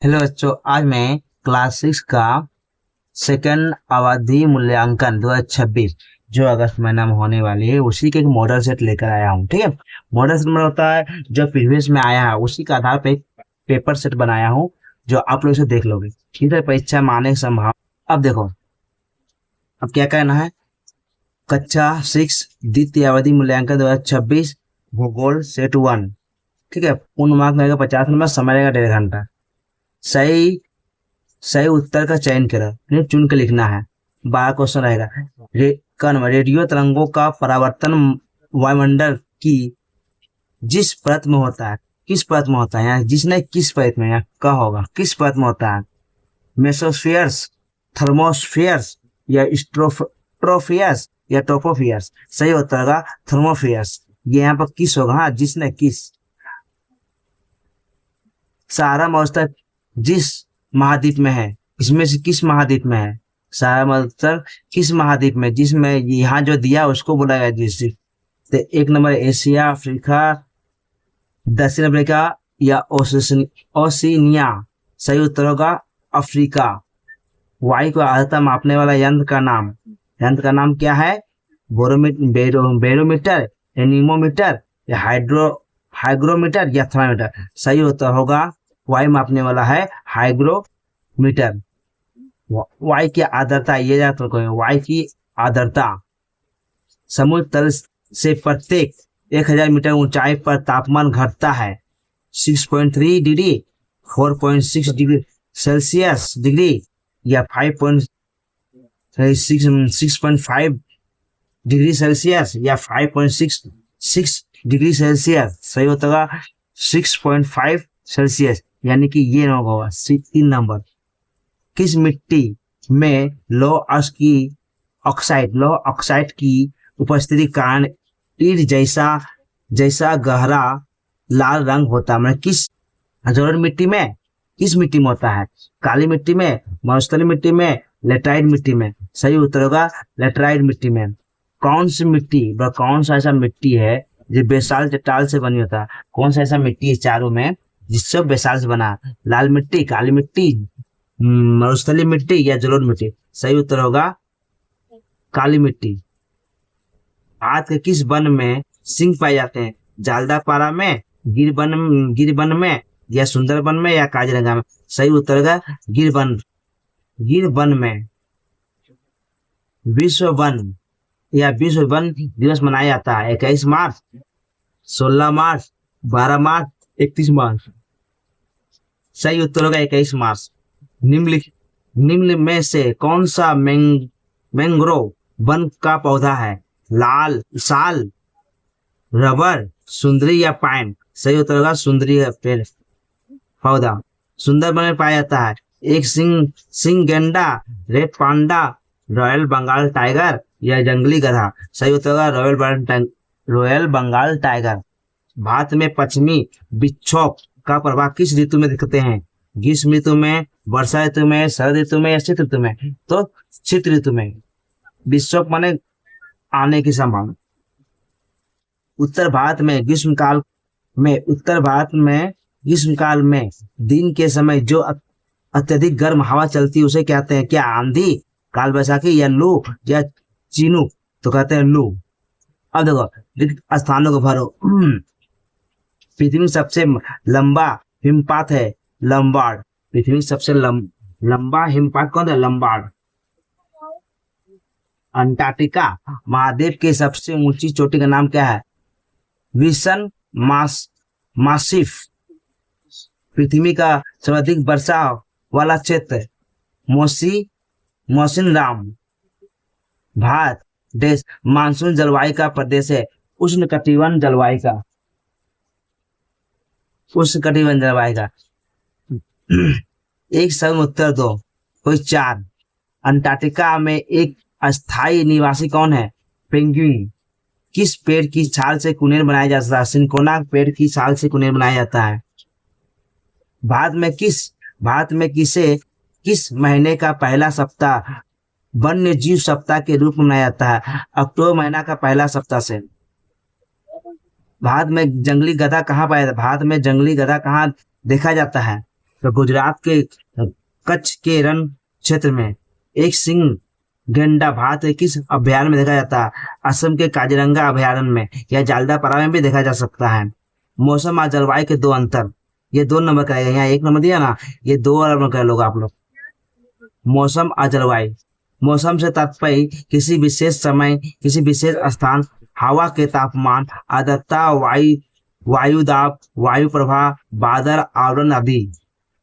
Hello बच्चों, आज मैं क्लास 6 का सेकंड अवधि मूल्यांकन 2026 जो अगस्त महीना में होने वाली है उसी के एक मॉडल सेट लेकर आया हूँ। ठीक है, मॉडल सेट मतलब होता है जो प्रीवियस में आया है उसी के आधार पे एक पेपर सेट बनाया हूँ जो आप लोग इसे देख लोगे। ठीक है, परीक्षा में आने की संभावना। अब देखो, अब क्या कहना है। कक्षा 6 द्वितीय अवधि मूल्यांकन 2026 भूगोल सेट 1। ठीक है, पूर्ण मार्क रहेगा 50 नंबर, समय रहेगा 1.5 घंटा। सही सही उत्तर का चयन करें, फिर चुन के लिखना है। 12 क्वेश्चन रहेगा। रेडियो तरंगों का परावर्तन वायुमंडल की जिस परत में होता है, किस परत में होता है, यहाँ जिसने किस परत में, यहाँ का होगा किस परत में होता है। मेसोस्फियर्स, थर्मोस्फियर्स या ट्रोफियर्स या टोपोफियर्स। सही उत्तर होगा थर्मोफियर्स। ये यहाँ पर किस होगा, हाँ जिसने किस। सहारा महोत्सव जिस महाद्वीप में है, इसमें से किस महाद्वीप में है। सहारा महोत्सव किस महाद्वीप में, जिसमें यहाँ जो दिया उसको बोला गया जिस। तो 1 नंबर एशिया, अफ्रीका, दक्षिण अफ्रीका या ओशिनिया। सही उत्तर होगा अफ्रीका। वायु को आर्द्रता मापने वाला यंत्र का नाम क्या है। बैरोमीटर, एनीमोमीटर या हाइग्रोमीटर या थर्मामीटर। सही उत्तर होगा वायु मापने वाला है हाइग्रोमीटर। वायु की आर्द्रता, ये याद रखो, वायु की आर्द्रता। समुद्र तल से प्रत्येक 1000 मीटर ऊंचाई पर तापमान घटता है 6.3 डिग्री, 4.6 डिग्री सेल्सियस डिग्री या 6.5 डिग्री सेल्सियस या 5.66 डिग्री सेल्सियस। सही होता 6.5 सेल्सियस, यानी कि ये होगा 3 नंबर। किस मिट्टी में लौह ऑक्साइड की उपस्थिति कारण ईंट जैसा गहरा लाल रंग होता है। मतलब किस जलोढ़ मिट्टी में, किस मिट्टी में होता है। काली मिट्टी में, मरुस्थलीय मिट्टी में, लेटराइट मिट्टी में। सही उत्तर होगा लेटराइट मिट्टी में। कौन सी मिट्टी, कौन सा ऐसा मिट्टी है जो बेसाल्ट चट्टान से बनी होता है। कौन सा ऐसा मिट्टी है चारों में जिससे बेसाल्ट से बना। लाल मिट्टी, काली मिट्टी, मरुस्थलीय मिट्टी या जलोढ़ मिट्टी। सही उत्तर होगा काली मिट्टी। भारत के किस वन में सिंह पाए जाते हैं। जालदापारा में, गिर वन में या सुंदरबन में या काजीरंगा में। सही उत्तर होगा गिर वन में। विश्व वन दिवस मनाया जाता है 21 मार्च, 16 मार्च, 12 मार्च, 31 मार्च। सही उत्तर होगा 21 मार्च। निम्न में से कौन सा मैंग्रोव वन का पौधा है। साल, रबर, सुंदरी या पाइन। सही उत्तर होगा सुंदरी पेड़ पौधा। सुंदरबन में पाया जाता है एक सिंह गैंडा, red panda, royal Bengal tiger या जंगली गधा। सही उत्तर होगा रॉयल बंगाल टाइगर। भारत में पश्चिमी विक्षोभ का प्रभाव किस ऋतु में दिखते हैं। ग्रीष्म ऋतु में, वर्षा ऋतु में, शरद ऋतु में या शीत ऋतु में। तो शीत ऋतु में। विक्षोभ माने आने की संभावना। उत्तर भारत में ग्रीष्म काल में दिन के समय जो अत्यधिक गर्म हवा चलती है उसे कहते हैं क्या। आंधी, काल बैसाखी या लू या चीनू। तो कहते हैं लू। अब देखो रिक्त स्थानों को भरो। पृथ्वी में सबसे लंबा हिमपात है लंबार्ड। पृथ्वी में सबसे लंबा हिमपात कौन है, लंबार्ड। अंटार्कटिका महाद्वीप की सबसे ऊंची चोटी का नाम क्या है, विल्सन मासिफ। पृथ्वी का सर्वाधिक वर्षा वाला क्षेत्र मौसिनराम। भारत देश मानसून जलवायु का प्रदेश है, उष्णकटिबंध जलवायु का। एक सही उत्तर दो, कोई 4। अंटार्कटिका में एक अस्थायी निवासी कौन है, पेंगुइन। किस पेड़ की छाल से कुनेर बनाया जाता है, सिंकोना पेड़ की छाल से कुनेर बनाया जाता है। भारत में किस महीने का पहला सप्ताह वन्य जीव सप्ताह के रूप में मनाया जाता है, अक्टूबर महीना का पहला सप्ताह से। भारत में जंगली गधा कहाँ पाया जाता है, भारत में जंगली गधा कहाँ देखा जाता है, तो गुजरात के कच्छ के रण क्षेत्र में एक सिंह गेंडा भारत के किस अभयारण्य में देखा जाता है? असम के काजीरंगा अभयारण्य में या जालदापारा में भी देखा जा सकता है। मौसम और जलवायु के दो अंतर, ये 2 नंबर का है, यहाँ 1 नंबर दिया ना, ये 2 नंबर कर लोग आप लोग। मौसम और जलवायु, मौसम से तात्पर्य किसी विशेष समय, किसी विशेष स्थान, हवा के तापमान, आर्द्रता, वायु दाब, वायु प्रवाह, बादल, आवरण आदि।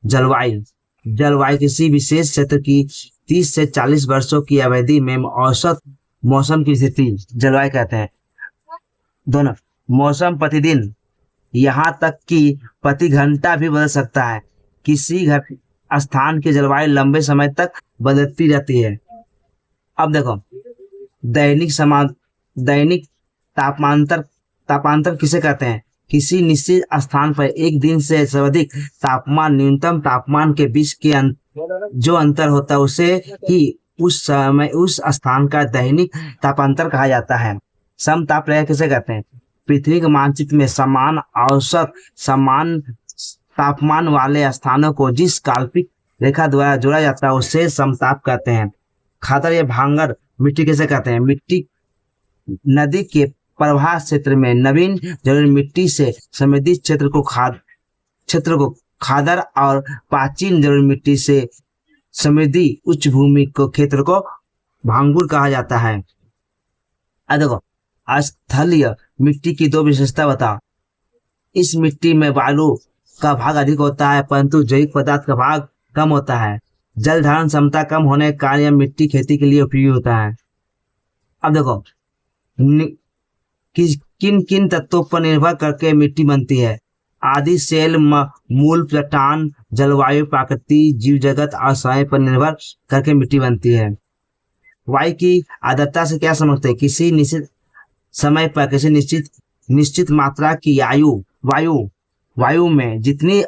जलवायु, जलवायु किसी विशेष क्षेत्र की 30 से 40 वर्षों की अवधि में औसत मौसम की स्थिति जलवायु कहते हैं। दोनों, मौसम प्रतिदिन यहाँ तक कि प्रति घंटा भी बदल सकता है। किसी स्थान की जलवायु लंबे समय तक बदलती रहती है। अब देखो, दैनिक तापांतर किसे कहते हैं? किसी निश्चित स्थान पर एक दिन से सर्वाधिक तापमान, न्यूनतम तापमान के बीच के जो अंतर होता है उसे ही उस समय उस स्थान का दैनिक तापांतर कहा जाता है। समतापरेखा किसे कहते हैं? पृथ्वी के मानचित्र में समान औसत समान तापमान वाले स्थानों को जिस काल्पनिक रेखा द्वारा जोड़ा जाता है उसे समताप कहते हैं। खादर या भांगर मिट्टी किसे कहते हैं? मिट्टी नदी के प्रवाह क्षेत्र में नवीन जरूरी मिट्टी से समृद्ध क्षेत्र को खादर और प्राचीन जरूरी मिट्टी से समृद्धि उच्च भूमि को क्षेत्र को भांगुर कहा जाता है। देखो, स्थलीय मिट्टी की 2 विशेषता बताओ। इस मिट्टी में बालू का भाग अधिक होता है परंतु जैविक पदार्थ का भाग कम होता है। जल धारण क्षमता कम होने के कारण यह मिट्टी खेती के लिए उपयोगी होता है। अब देखो, किन किन तत्वों पर निर्भर करके मिट्टी बनती है? आदि सेल, मूल, चट्टान, जलवायु, प्रकृति, जीव जगत और समय पर निर्भर करके मिट्टी बनती है। वायु की आर्द्रता से क्या समझते हैं? किसी निश्चित समय पर किसी निश्चित मात्रा की वायु में जितनी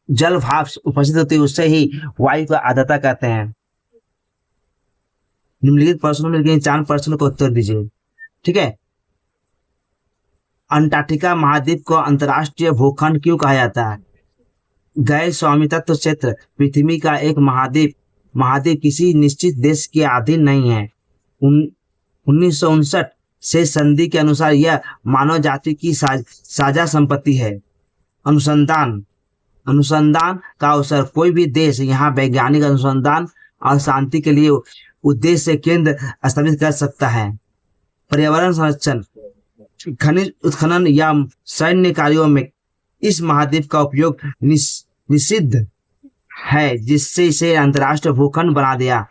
जल भाप उपस्थित होती है उससे ही वायु का आर्द्रता कहते हैं। निम्नलिखित प्रश्नों में 4 प्रश्नों को उत्तर दीजिए। ठीक है। अंटार्कटिका महाद्वीप को अंतर्राष्ट्रीय भूखंड क्यों कहा जाता है? गैर स्वामित्व क्षेत्र, पृथ्वी का एक महाद्वीप किसी निश्चित देश के अधीन नहीं है। 1959 से संधि के अनुसार यह मानव जाति की साझा संपत्ति है। अनुसंधान का अवसर, कोई भी देश यहाँ वैज्ञानिक अनुसंधान और शांति के लिए उद्देश्य से केंद्र स्थापित कर सकता है। पर्यावरण संरक्षण, खनिज उत्खनन या सैन्य कार्यों में इस महाद्वीप का उपयोग निषिद्ध है जिससे इसे अंतर्राष्ट्रीय भूखंड बना दिया।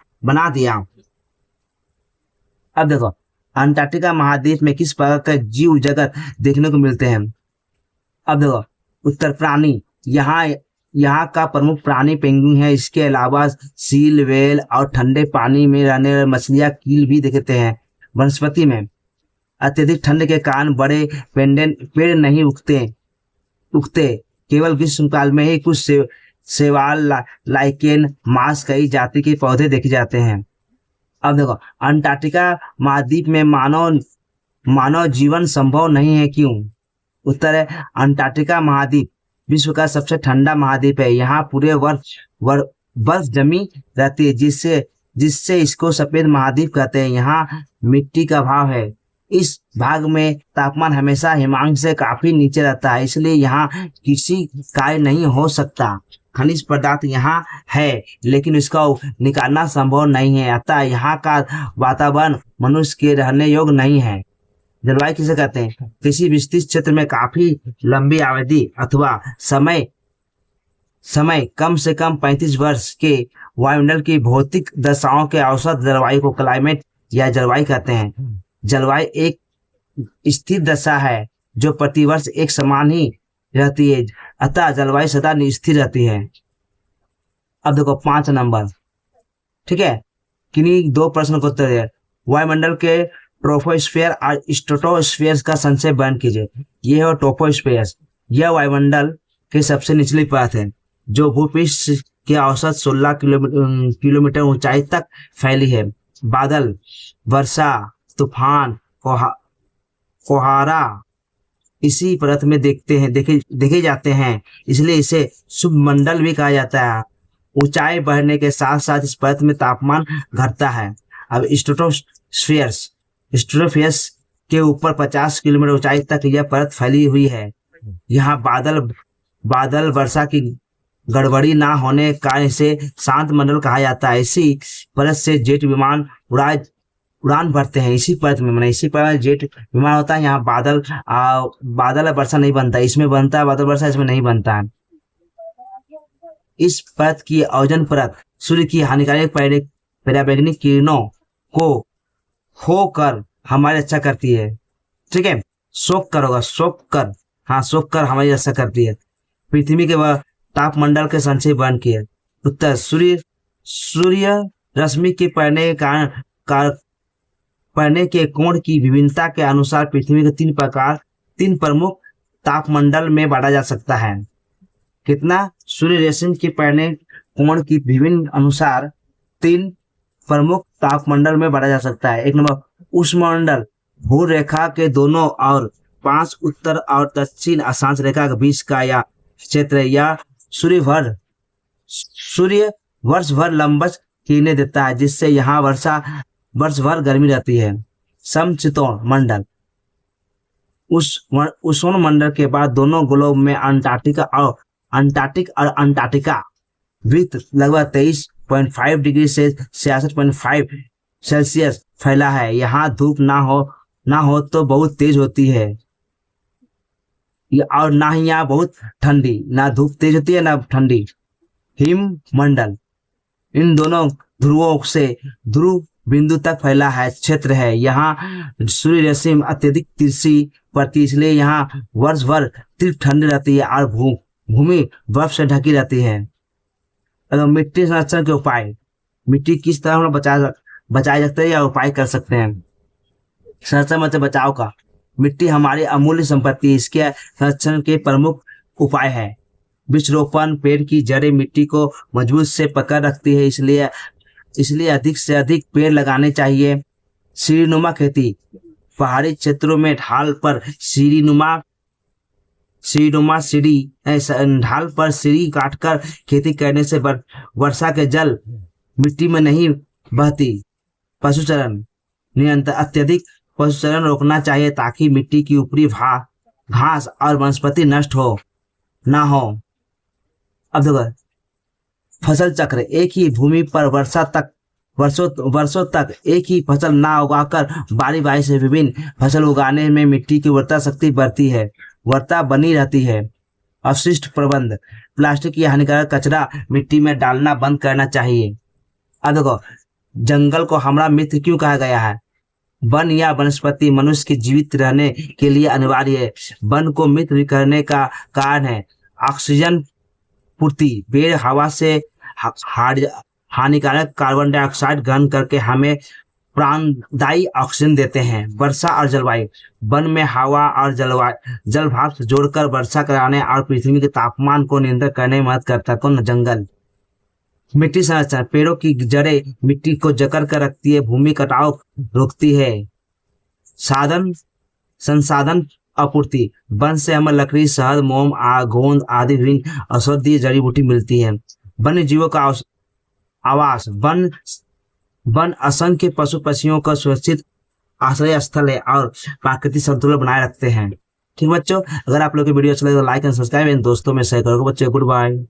अब देखो, अंटार्कटिका महाद्वीप में किस प्रकार का जीव जगत देखने को मिलते हैं? अब देखो, उत्तर प्राणी, यहाँ का प्रमुख प्राणी पेंगुइन है। इसके अलावा सील, व्हेल और ठंडे पानी में रहने वाली मछलियां, कील भी देखते हैं। वनस्पति में अत्यधिक ठंड के कारण बड़े पेड़ नहीं उगते। केवल ग्रीष्मकाल में ही कुछ शैवाल, लाइकेन, मांस, कई जाति के पौधे देखे जाते हैं। अब देखो, अंटार्कटिका महाद्वीप में मानव जीवन संभव नहीं है, क्यों? उत्तर है, अंटार्कटिका महाद्वीप विश्व का सबसे ठंडा महाद्वीप है। यहाँ पूरे बर्फ जमी रहती है जिससे इसको सफेद महाद्वीप कहते हैं। यहाँ मिट्टी का अभाव है। इस भाग में तापमान हमेशा हिमांक से काफी नीचे रहता है, इसलिए यहाँ किसी कार्य नहीं हो सकता। खनिज पदार्थ यहाँ है लेकिन इसका निकालना संभव नहीं है, अतः यहाँ का वातावरण मनुष्य के रहने योग्य नहीं है। जलवायु किसे कहते हैं? किसी विस्तृत क्षेत्र में काफी लंबी अवधि अथवा समय कम से कम 35 वर्ष के वायुमंडल की भौतिक दशाओं के औसत जलवायु को क्लाइमेट या जलवायु कहते हैं। जलवायु एक स्थिर दशा है जो प्रतिवर्ष एक समान ही रहती है, अतः जलवायु सदा स्थिर रहती है। अब देखो 5 नंबर, ठीक है, किन्हीं 2 प्रश्न को उत्तर है। वायुमंडल के ट्रोपोस्फीयर और स्ट्रेटोस्फीयर का संक्षेप बयान कीजिए। यह है ट्रोपोस्फीयर, यह वायुमंडल के सबसे निचली परत है जो भूपृष्ठ के औसत 16 किलोमीटर ऊंचाई तक फैली है। बादल, वर्षा, तूफान, कोहारा इसी परत में देखे जाते हैं, इसलिए इसे शुभ मंडल भी कहा जाता है। ऊंचाई बढ़ने के साथ साथ इस परत में तापमान घटता है। अब स्ट्रेटोस्फियर्स के ऊपर 50 किलोमीटर ऊंचाई तक यह परत फैली हुई है। यहाँ बादल वर्षा की गड़बड़ी ना होने का कारण इसे शांत मंडल कहा जाता है। इसी परत से जेट विमान उड़ान भरते हैं। इसी परत में इसी पर जेट विमान होता है। यहाँ बादल वर्षा नहीं बनता, इसमें बनता है बादल वर्षा, इसमें नहीं बनता है। इस परत की ओजोन परत सूर्य की हानिकारक पराबैंगनी किरणों को होकर हमारी रक्षा करती है। ठीक है, सोख कर हमारी रक्षा करती है। पृथ्वी के ताप मंडल के संक्षेप वर्णन किए। उत्तर, सूर्य रश्मि के पड़ने के कोण की विभिन्नता के अनुसार पृथ्वी के तीन प्रमुख तापमंडल में बांटा जा सकता है। कितना? सूर्य रश्मि के पड़ने कोण की विभिन्न अनुसार 3 प्रमुख तापमंडल में बांटा जा सकता है। 1 नंबर उष्णमंडल, भू रेखा के दोनों और 5 उत्तर और दक्षिण अक्षांश रेखा के बीच का या क्षेत्र, या सूर्य वर्ष भर लंबवत किरणें देता है, जिससे यहाँ वर्ष भर गर्मी रहती है। समशीतोष्ण मंडल, उष्ण मंडल के बाद दोनों ग्लोब में अंटार्कटिक और अंटार्कटिका वृत्त लगभग 23.5 डिग्री से 66.5 सेल्सियस फैला है। यहाँ धूप ना हो तो बहुत तेज होती है, और ना ही यहाँ बहुत ठंडी, ना धूप तेज होती है ना ठंडी। हिम मंडल, इन दोनों ध्रुवों से ध्रुव बिंदु तक फैला है क्षेत्र है। यहाँ सूर्य रश्मि अत्यधिक तिरछी पड़ती, इसलिए यहाँ वर्ष भर तीव्र ठंडी रहती है और भूमि बर्फ से ढकी रहती है। अगर मिट्टी संरक्षण के उपाय, मिट्टी किस तरह हम बचाए सकते हैं या उपाय कर सकते हैं। संरक्षण मतलब बचाव का। मिट्टी हमारी अमूल्य संपत्ति है, इसके संरक्षण के प्रमुख उपाय है वृक्षारोपण। पेड़ की जड़ें मिट्टी को मजबूत से पकड़ रखती है, इसलिए अधिक से अधिक पेड़ लगाने चाहिए। सीढ़ीनुमा खेती, पहाड़ी क्षेत्रों में ढाल पर सीढ़ी काटकर खेती करने से वर्षा के जल मिट्टी में नहीं बहती। पशुचरण नियंत्रण, अत्यधिक पशुचरण रोकना चाहिए ताकि मिट्टी की ऊपरी घास और वनस्पति नष्ट ना हो। अब देखो, फसल चक्र, एक ही भूमि पर वर्षों तक एक ही फसल ना उगाकर बारी से विभिन्न फसल उगाने में मिट्टी की उर्वरता शक्ति बढ़ती है, उर्वरता बनी रहती है। अपशिष्ट प्रबंध, प्लास्टिक या हानिकारक कचरा मिट्टी में डालना बंद करना चाहिए। अब देखो, जंगल को हमारा मित्र क्यों कहा गया है? वन या वनस्पति मनुष्य के जीवित रहने के लिए अनिवार्य है। वन को मित्र करने का कारण है ऑक्सीजन पूर्ति। पेड़ हवा से हानिकारक कार्बन डाइऑक्साइड ग्रहण करके हमें प्राणदायी ऑक्सीजन देते हैं। वर्षा और जलवायु, वन में हवा और जल भाप जोड़कर वर्षा कराने और पृथ्वी के तापमान को नियंत्रित करने में मदद करता है। कौन? जंगल। मिट्टी संरक्षण, पेड़ों की जड़ें मिट्टी को जकड़ कर रखती है, भूमि कटाव रोकती है। संसाधन आपूर्ति, वन से हमें लकड़ी, शहद, मोम, गोंद आदि विभिन्न औषधीय जड़ी बूटी मिलती है। वन्य जीवों का आवास, वन असंख्य पशु पक्षियों का सुरक्षित आश्रय स्थल है और प्राकृतिक संतुलन बनाए रखते हैं। ठीक बच्चों, अगर आप लोग की वीडियो अच्छा लगे तो लाइक एंड सब्सक्राइब, दोस्तों में शेयर करो। बच्चों, गुड बाय।